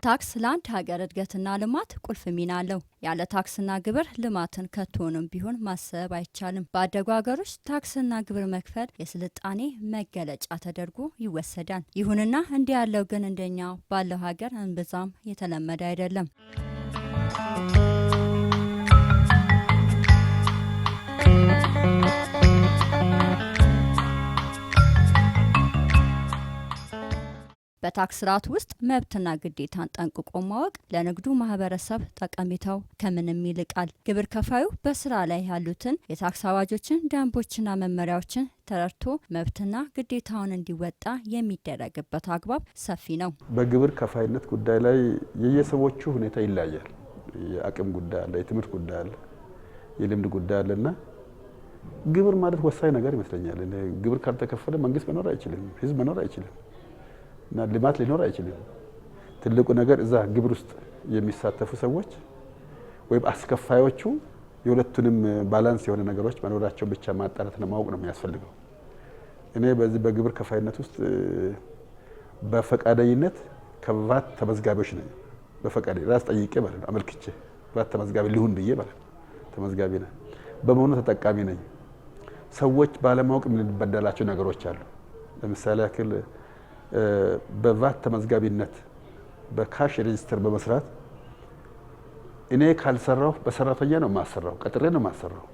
ታክስ ለአንድ ሀገር እድገትና ልማት ቁልፍ ሚና አለው። ያለ ታክስና ግብር ልማትን ከቶንም ቢሆን ማሰብ አይቻልም። ባደጉ ሀገሮች ታክስና ግብር መክፈል የስልጣኔ መገለጫ ተደርጎ ይወሰዳል። ይሁንና እንዲህ ያለው ግን እንደኛ ባለው ሀገር እምብዛም የተለመደ አይደለም። በታክስ ስርዓት ውስጥ መብትና ግዴታን ጠንቅቆ ማወቅ ለንግዱ ማህበረሰብ ጠቀሜታው ከምንም ይልቃል። ግብር ከፋዩ በስራ ላይ ያሉትን የታክስ አዋጆችን፣ ደንቦችና መመሪያዎችን ተረድቶ መብትና ግዴታውን እንዲወጣ የሚደረግበት አግባብ ሰፊ ነው። በግብር ከፋይነት ጉዳይ ላይ የየሰዎቹ ሁኔታ ይለያያል። የአቅም ጉዳይ አለ፣ የትምህርት ጉዳይ አለ፣ የልምድ ጉዳይ አለና ግብር ማለት ወሳኝ ነገር ይመስለኛል። ግብር ካልተከፈለ መንግስት መኖር አይችልም፣ ህዝብ መኖር አይችልም እና ልማት ሊኖር አይችልም። ትልቁ ነገር እዛ ግብር ውስጥ የሚሳተፉ ሰዎች ወይም አስከፋዮቹ የሁለቱንም ባላንስ የሆነ ነገሮች መኖራቸውን ብቻ ማጣራትና ማወቅ ነው የሚያስፈልገው። እኔ በዚህ በግብር ከፋይነት ውስጥ በፈቃደኝነት ከቫት ተመዝጋቢዎች ነኝ። በፈቃደ ራስ ጠይቄ ማለት ነው አመልክቼ ቫት ተመዝጋቢ ልሁን ብዬ ማለት ተመዝጋቢ ነኝ። በመሆኑ ተጠቃሚ ነኝ። ሰዎች ባለማወቅ የምንበደላቸው ነገሮች አሉ። ለምሳሌ ያክል በቫት ተመዝጋቢነት በካሽ ሬጂስተር በመስራት እኔ ካልሰራው በሰራተኛ ነው ማሰራው፣ ቀጥሬ ነው ማሰራው።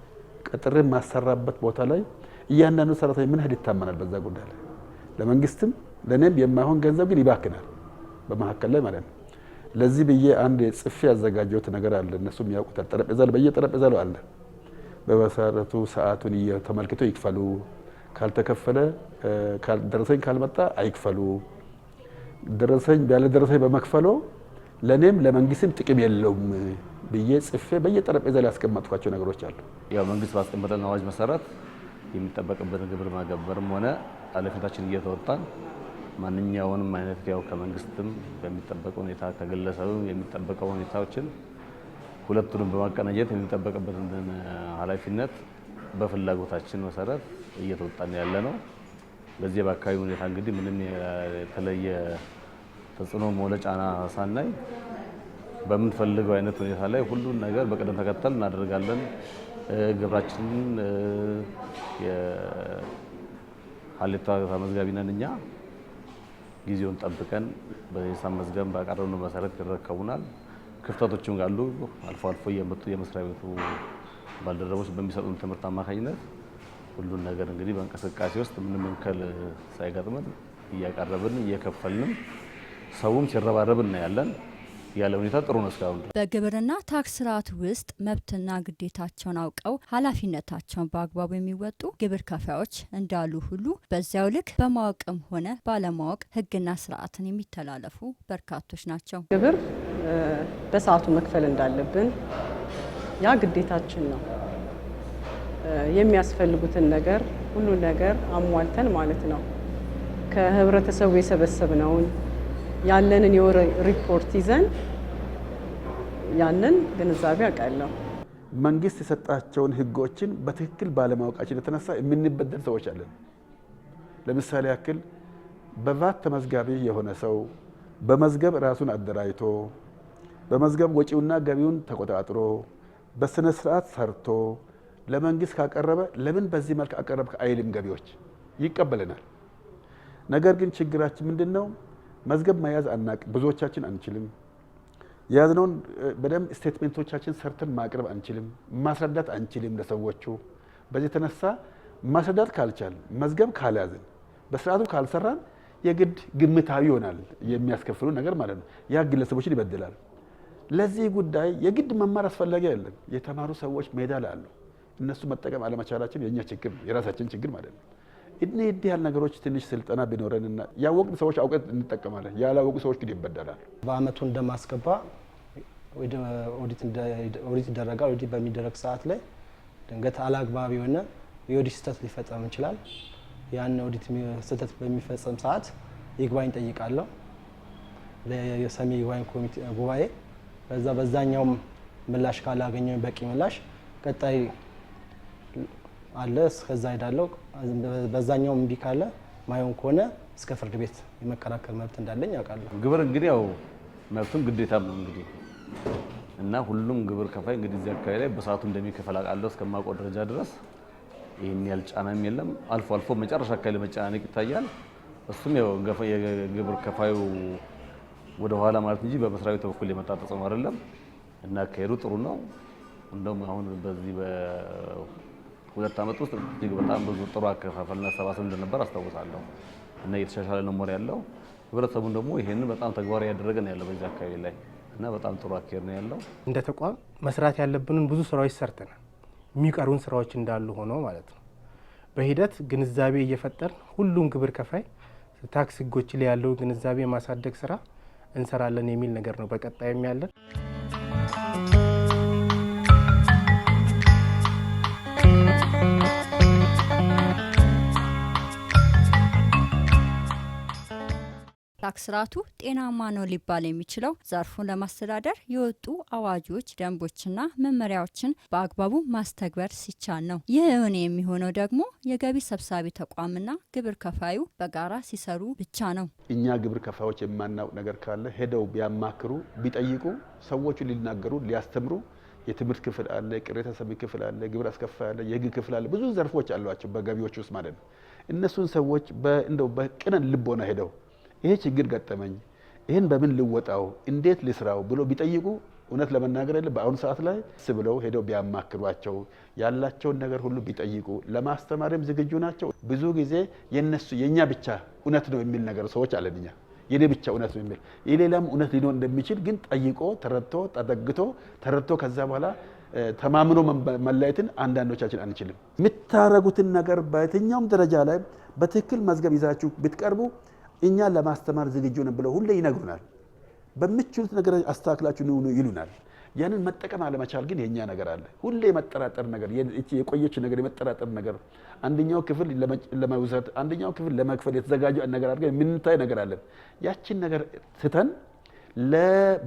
ቀጥሬ ማሰራበት ቦታ ላይ እያንዳንዱ ሰራተኛ ምን ያህል ይታመናል በዛ ጉዳይ ላይ ለመንግስትም ለኔም የማይሆን ገንዘብ ግን ይባክናል በመሐከል ላይ ማለት ነው። ለዚህ ብዬ አንድ ጽፌ ያዘጋጀሁት ነገር አለ። እነሱም ያውቁታል። ጠረጴዛ ላይ በየጠረጴዛ ላይ አለ። በመሰረቱ ሰዓቱን ተመልክቶ ይክፈሉ፣ ካልተከፈለ ደረሰኝ ካልመጣ አይክፈሉ፣ ደረሰኝ ያለ ደረሰኝ በመክፈሎ ለኔም ለመንግስትም ጥቅም የለውም ብዬ ጽፌ በየጠረጴዛ ላይ ያስቀመጥኳቸው ነገሮች አሉ። ያው መንግስት ባስቀመጠልን አዋጅ መሰረት የሚጠበቅበትን ግብር ማገበርም ሆነ ኃላፊነታችን እየተወጣን ማንኛውንም አይነት ያው ከመንግስትም በሚጠበቀው ሁኔታ ከግለሰብም የሚጠበቀው ሁኔታዎችን ሁለቱንም በማቀናጀት የሚጠበቅበትን ኃላፊነት በፍላጎታችን መሰረት እየተወጣን ያለ ነው። በዚህ በአካባቢ ሁኔታ እንግዲህ ምንም የተለየ ተጽዕኖ ሞለ ጫና ሳናይ በምንፈልገው አይነት ሁኔታ ላይ ሁሉን ነገር በቅደም ተከተል እናደርጋለን። ግብራችንን የሀሌታ ተመዝጋቢ ነን እኛ። ጊዜውን ጠብቀን በሂሳብ መዝገብ ባቀረብነው መሰረት ይረከቡናል። ክፍተቶችም ካሉ አልፎ አልፎ የመጡ የመስሪያ ቤቱ ባልደረቦች በሚሰጡን ትምህርት አማካኝነት ሁሉን ነገር እንግዲህ በእንቅስቃሴ ውስጥ ምንም እንከል ሳይገጥመን እያቀረብን እየከፈልንም ሰውም ሲረባረብ እናያለን። ያለ ሁኔታ ጥሩ ነው እስካሁን። በግብርና ታክስ ስርዓት ውስጥ መብትና ግዴታቸውን አውቀው ኃላፊነታቸውን በአግባቡ የሚወጡ ግብር ከፋዮች እንዳሉ ሁሉ በዚያው ልክ በማወቅም ሆነ ባለማወቅ ሕግና ስርዓትን የሚተላለፉ በርካቶች ናቸው። ግብር በሰዓቱ መክፈል እንዳለብን ያ ግዴታችን ነው። የሚያስፈልጉትን ነገር ሁሉ ነገር አሟልተን ማለት ነው ከህብረተሰቡ የሰበሰብነውን ያለንን የወር ሪፖርት ይዘን ያንን ግንዛቤ አቃለው። መንግስት የሰጣቸውን ህጎችን በትክክል ባለማወቃችን የተነሳ የምንበደል ሰዎች አለን። ለምሳሌ ያክል በቫት ተመዝጋቢ የሆነ ሰው በመዝገብ ራሱን አደራጅቶ በመዝገብ ወጪውና ገቢውን ተቆጣጥሮ በስነ ስርዓት ሰርቶ ለመንግስት ካቀረበ ለምን በዚህ መልክ አቀረብክ አይልም። ገቢዎች ይቀበለናል። ነገር ግን ችግራችን ምንድነው? መዝገብ መያዝ አናቅ፣ ብዙዎቻችን አንችልም። ያዝነውን በደንብ ስቴትሜንቶቻችን ሰርተን ማቅረብ አንችልም፣ ማስረዳት አንችልም ለሰዎቹ። በዚህ ተነሳ ማስረዳት ካልቻል መዝገብ ካልያዝን በስርዓቱ ካልሰራን የግድ ግምታዊ ይሆናል የሚያስከፍሉ ነገር ማለት ነው። ያ ግለሰቦችን ይበድላል። ለዚህ ጉዳይ የግድ መማር አስፈላጊ አይደለም። የተማሩ ሰዎች ሜዳ ላይ አሉ። እነሱ መጠቀም አለመቻላችን የኛ ችግር ነው፣ የራሳችን ችግር ማለት ነው። እንዲህ ያለ ነገሮች ትንሽ ስልጠና ቢኖረንና ያወቅን ሰዎች አውቀት እንጠቀማለን። ያላወቁ ሰዎች ግን ይበደላሉ። በአመቱ እንደማስገባ ኦዲት ይደረጋል። ኦዲት በሚደረግ ሰዓት ላይ ድንገት አላግባብ የሆነ የኦዲት ስህተት ሊፈጸም ይችላል። ያን ኦዲት ስህተት በሚፈጸም ሰዓት ይግባኝ ጠይቃለሁ ለሰሚ ይግባኝ ኮሚቴ ጉባኤ። በዛኛውም ምላሽ ካላገኘው በቂ ምላሽ ቀጣይ አለ እስከዛ ሄዳለሁ። በዛኛው እምቢ ካለ ማይሆን ከሆነ እስከ ፍርድ ቤት የመከራከር መብት እንዳለኝ ያውቃለሁ። ግብር እንግዲህ ያው መብትም ግዴታም ነው እንግዲህ እና ሁሉም ግብር ከፋይ እንግዲህ እዚህ አካባቢ ላይ በሰዓቱ እንደሚከፈል አውቃለሁ እስከማውቀው ደረጃ ድረስ ይሄን ያልጫናም የለም። አልፎ አልፎ መጨረሻ አካባቢ መጨናነቅ ይታያል። እሱም ያው የግብር ከፋዩ ወደ ኋላ ማለት እንጂ በመስሪያ ቤቱ በኩል የመጣ ተጽዕኖ አይደለም እና አካሄዱ ጥሩ ነው። እንደውም አሁን በዚህ በሁለት ዓመት ውስጥ እጅግ በጣም ብዙ ጥሩ አከፋፈልና አሰባሰብ እንደነበር አስታውሳለሁ እና እየተሻሻለ ነው ሞር ያለው። ህብረተሰቡን ደግሞ ይሄንን በጣም ተግባራዊ ያደረገ ነው ያለው በዚህ አካባቢ ላይ እና በጣም ጥሩ አካሄድ ነው ያለው። እንደ ተቋም መስራት ያለብንን ብዙ ስራዎች ሰርተናል። የሚቀሩን ስራዎች እንዳሉ ሆኖ ማለት ነው። በሂደት ግንዛቤ እየፈጠርን ሁሉም ግብር ከፋይ ታክስ ህጎች ላይ ያለው ግንዛቤ የማሳደግ ስራ እንሰራለን የሚል ነገር ነው በቀጣይም ያለን። ታክስ ስርዓቱ ጤናማ ነው ሊባል የሚችለው ዘርፉን ለማስተዳደር የወጡ አዋጆች፣ ደንቦችና መመሪያዎችን በአግባቡ ማስተግበር ሲቻል ነው። ይህ እውን የሚሆነው ደግሞ የገቢ ሰብሳቢ ተቋምና ግብር ከፋዩ በጋራ ሲሰሩ ብቻ ነው። እኛ ግብር ከፋዮች የማናውቅ ነገር ካለ ሄደው ቢያማክሩ ቢጠይቁ፣ ሰዎቹ ሊናገሩ ሊያስተምሩ፣ የትምህርት ክፍል አለ፣ ቅሬታ ሰሚ ክፍል አለ፣ ግብር አስከፋይ አለ፣ የህግ ክፍል አለ፣ ብዙ ዘርፎች አሏቸው በገቢዎች ውስጥ ማለት ነው። እነሱን ሰዎች እንደው በቅን ልቦና ሄደው ይሄ ችግር ገጠመኝ፣ ይሄን በምን ልወጣው፣ እንዴት ልስራው ብሎ ቢጠይቁ እውነት ለመናገር በአሁኑ ሰዓት ላይ ብለው ሄደው ቢያማክሯቸው ያላቸውን ነገር ሁሉ ቢጠይቁ ለማስተማርም ዝግጁ ናቸው። ብዙ ጊዜ የኛ ብቻ እውነት ነው የሚል ነገር ሰዎች አለን። እኛ የኔ ብቻ እውነት ነው የሚል የሌላም እውነት ሊኖር እንደሚችል ግን ጠይቆ ተረድቶ ተጠግቶ ተረድቶ ከዛ በኋላ ተማምኖ መለየትን አንዳንዶቻችን አንችልም። የምታረጉትን ነገር በየትኛውም ደረጃ ላይ በትክክል መዝገብ ይዛችሁ ብትቀርቡ እኛ ለማስተማር ዝግጁ ነን ብለው ሁሌ ይነግሩናል። በምትችሉት ነገር አስተካክላችሁ ነው ይሉናል። ያንን መጠቀም አለመቻል ግን የኛ ነገር አለ። ሁሌ የመጠራጠር ነገር፣ የቆየች ነገር፣ የመጠራጠር ነገር፣ አንደኛው ክፍል ለመውሰድ አንደኛው ክፍል ለመክፈል የተዘጋጀ ነገር አድርገን የምንታይ ነገር አለን። ያችን ነገር ትተን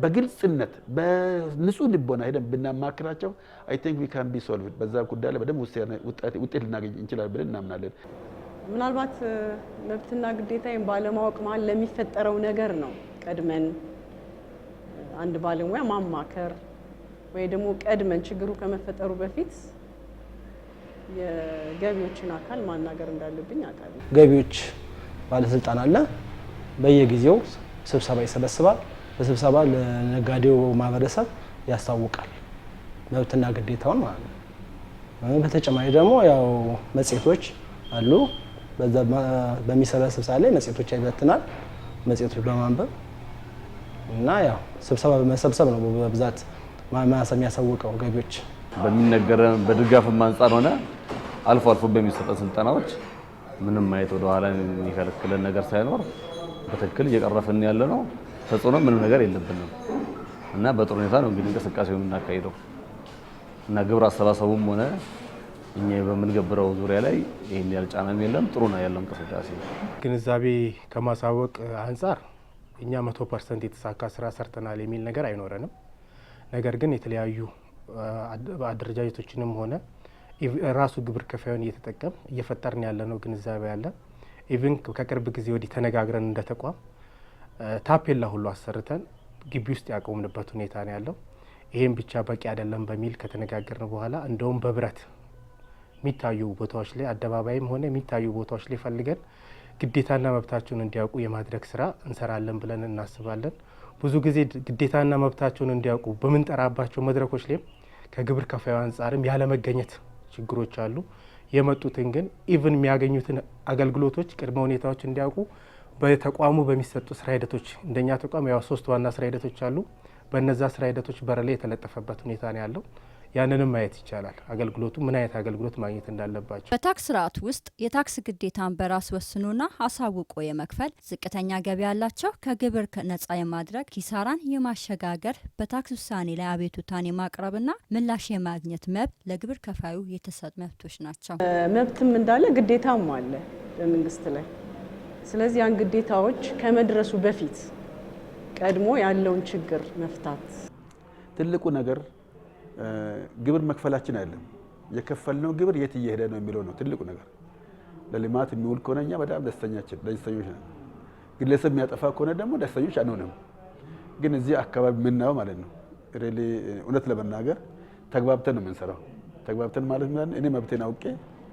በግልጽነት በንጹህ ልቦና ሄደን ብናማክራቸው አይ ቲንክ ዊ ካን ቢ ሶልቭድ በዛ ጉዳይ ላይ በደንብ ውጤት ልናገኝ እንችላለን ብለን እናምናለን። ምናልባት መብትና ግዴታዬን ባለማወቅ መሀል ለሚፈጠረው ነገር ነው ቀድመን አንድ ባለሙያ ማማከር ወይ ደግሞ ቀድመን ችግሩ ከመፈጠሩ በፊት የገቢዎችን አካል ማናገር እንዳለብኝ አውቃለሁ። ገቢዎች ባለስልጣን አለ፣ በየጊዜው ስብሰባ ይሰበስባል። በስብሰባ ለነጋዴው ማህበረሰብ ያስታውቃል መብትና ግዴታውን ማለት ነው። በተጨማሪ ደግሞ ያው መጽሔቶች አሉ። በዛ በሚሰበስብ ሰዓት ላይ መጽሔቶች ይበትናል። መጽሔቶች በማንበብ እና ያው ስብሰባ በመሰብሰብ ነው በብዛት የሚያሳውቀው ገቢዎች በሚነገረን በድጋፍም አንፃር ሆነ አልፎ አልፎ በሚሰጠን ስልጠናዎች ምንም ማየት ወደ ኋላ የሚከለክለን ነገር ሳይኖር በትክክል እየቀረፍን ያለ ነው። ተጽዕኖ ምንም ነገር የለብንም እና በጥሩ ሁኔታ ነው እንግዲህ እንቅስቃሴው የምናካሂደው እና ግብር አሰባሰቡም ሆነ እኛ በምንገብረው ዙሪያ ላይ ይሄን ያልጫናም የለም። ጥሩ ነው ያለው እንቅስቃሴ። ግንዛቤ ከማሳወቅ አንፃር እኛ 100% የተሳካ ስራ ሰርተናል የሚል ነገር አይኖረንም። ነገር ግን የተለያዩ አደረጃጀቶችንም ሆነ ራሱ ግብር ከፋዩን እየተጠቀም እየፈጠርን ያለ ነው ግንዛቤ ያለ። ኢቭን ከቅርብ ጊዜ ወዲህ ተነጋግረን እንደ ተቋም ታፔላ ሁሉ አሰርተን ግቢ ውስጥ ያቆምንበት ሁኔታ ነው ያለው። ይሄን ብቻ በቂ አይደለም በሚል ከተነጋገርን በኋላ እንደውም በብረት የሚታዩ ቦታዎች ላይ አደባባይም ሆነ የሚታዩ ቦታዎች ላይ ፈልገን ግዴታና መብታቸውን እንዲያውቁ የማድረግ ስራ እንሰራለን ብለን እናስባለን። ብዙ ጊዜ ግዴታና መብታቸውን እንዲያውቁ በምንጠራባቸው መድረኮች ላይ ከግብር ከፋዩ አንጻርም ያለመገኘት ችግሮች አሉ። የመጡትን ግን ኢቭን የሚያገኙትን አገልግሎቶች ቅድመ ሁኔታዎች እንዲያውቁ በተቋሙ በሚሰጡ ስራ ሂደቶች እንደኛ ተቋም ያው 3 ዋና ስራ ሂደቶች አሉ። በእነዛ ስራ ሂደቶች በር ላይ የተለጠፈበት ሁኔታ ነው ያለው። ያንንም ማየት ይቻላል። አገልግሎቱ ምን አይነት አገልግሎት ማግኘት እንዳለባቸው። በታክስ ስርዓት ውስጥ የታክስ ግዴታን በራስ ወስኖና አሳውቆ የመክፈል፣ ዝቅተኛ ገቢ ያላቸው ከግብር ነጻ የማድረግ፣ ኪሳራን የማሸጋገር፣ በታክስ ውሳኔ ላይ አቤቱታን የማቅረብና ምላሽ የማግኘት መብት ለግብር ከፋዩ የተሰጡ መብቶች ናቸው። መብትም እንዳለ ግዴታም አለ በመንግስት ላይ። ስለዚህ ያን ግዴታዎች ከመድረሱ በፊት ቀድሞ ያለውን ችግር መፍታት ትልቁ ነገር ግብር መክፈላችን አይደለም። የከፈልነው ግብር የት እየሄደ ነው የሚለው ነው ትልቁ ነገር። ለልማት የሚውል ከሆነ እኛ በጣም ደስተኞች ነን። ግለሰብ የሚያጠፋ ከሆነ ደግሞ ደስተኞች አንሆንም። ግን እዚህ አካባቢ የምናየው ማለት ነው ሪሊ እውነት ለመናገር ተግባብተን ነው የምንሰራው። ተግባብተን ማለት ምን እኔ መብቴን አውቄ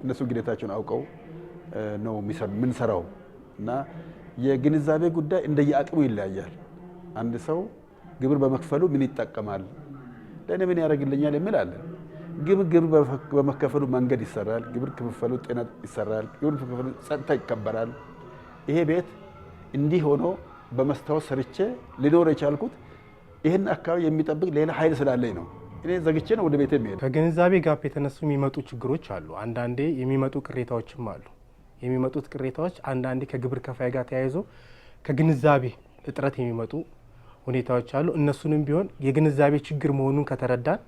እነሱ ግዴታቸውን አውቀው ነው የምንሰራው እና የግንዛቤ ጉዳይ እንደየአቅሙ ይለያያል። አንድ ሰው ግብር በመክፈሉ ምን ይጠቀማል፣ ለእኔ ምን ያደርግልኛል የሚል አለ። ግብር በመከፈሉ መንገድ ይሰራል፣ ግብር ክፍፈሉ ጤና ይሰራል፣ ግብር ክፍፈሉ ጸጥታ ይከበራል። ይሄ ቤት እንዲህ ሆኖ በመስታወት ሰርቼ ሊኖር የቻልኩት ይህን አካባቢ የሚጠብቅ ሌላ ኃይል ስላለኝ ነው። እኔ ዘግቼ ነው ወደ ቤት የሚሄድ። ከግንዛቤ ጋፕ የተነሱ የሚመጡ ችግሮች አሉ። አንዳንዴ የሚመጡ ቅሬታዎችም አሉ። የሚመጡት ቅሬታዎች አንዳንዴ ከግብር ከፋይ ጋር ተያይዞ ከግንዛቤ እጥረት የሚመጡ ሁኔታዎች አሉ። እነሱንም ቢሆን የግንዛቤ ችግር መሆኑን ከተረዳን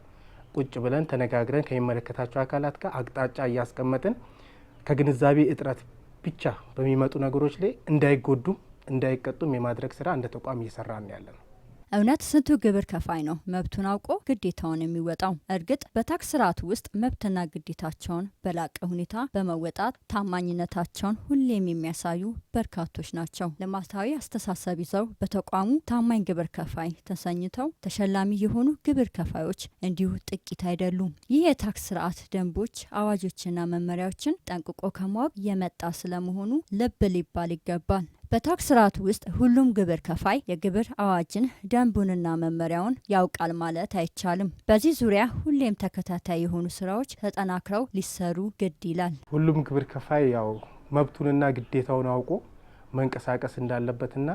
ቁጭ ብለን ተነጋግረን ከሚመለከታቸው አካላት ጋር አቅጣጫ እያስቀመጥን ከግንዛቤ እጥረት ብቻ በሚመጡ ነገሮች ላይ እንዳይጎዱም እንዳይቀጡም የማድረግ ስራ እንደ ተቋም እየሰራን ያለ ነው። እውነት ስንቱ ግብር ከፋይ ነው መብቱን አውቆ ግዴታውን የሚወጣው? እርግጥ በታክስ ስርዓቱ ውስጥ መብትና ግዴታቸውን በላቀ ሁኔታ በመወጣት ታማኝነታቸውን ሁሌም የሚያሳዩ በርካቶች ናቸው። ልማታዊ አስተሳሰብ ይዘው በተቋሙ ታማኝ ግብር ከፋይ ተሰኝተው ተሸላሚ የሆኑ ግብር ከፋዮች እንዲሁ ጥቂት አይደሉም። ይህ የታክስ ስርዓት ደንቦች፣ አዋጆችና መመሪያዎችን ጠንቅቆ ከማወቅ የመጣ ስለመሆኑ ልብ ሊባል ይገባል። በታክስ ስርዓቱ ውስጥ ሁሉም ግብር ከፋይ የግብር አዋጅን ደንቡንና መመሪያውን ያውቃል ማለት አይቻልም። በዚህ ዙሪያ ሁሌም ተከታታይ የሆኑ ስራዎች ተጠናክረው ሊሰሩ ግድ ይላል። ሁሉም ግብር ከፋይ ያው መብቱንና ግዴታውን አውቆ መንቀሳቀስ እንዳለበትና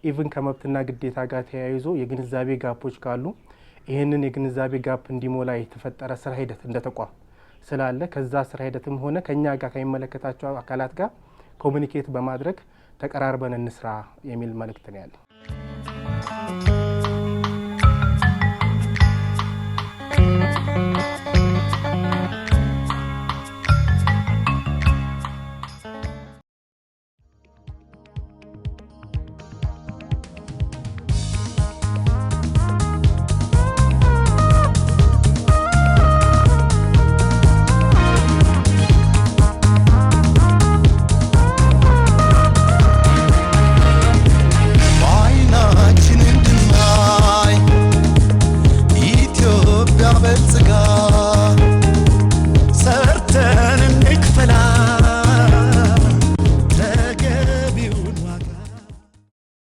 ኢቭን ከመብትና ግዴታ ጋር ተያይዞ የግንዛቤ ጋፖች ካሉ ይህንን የግንዛቤ ጋፕ እንዲሞላ የተፈጠረ ስራ ሂደት እንደ ተቋም ስላለ ከዛ ስራ ሂደትም ሆነ ከኛ ጋር ከሚመለከታቸው አካላት ጋር ኮሚኒኬት በማድረግ ተቀራርበን እንስራ የሚል መልእክት ነው ያለው።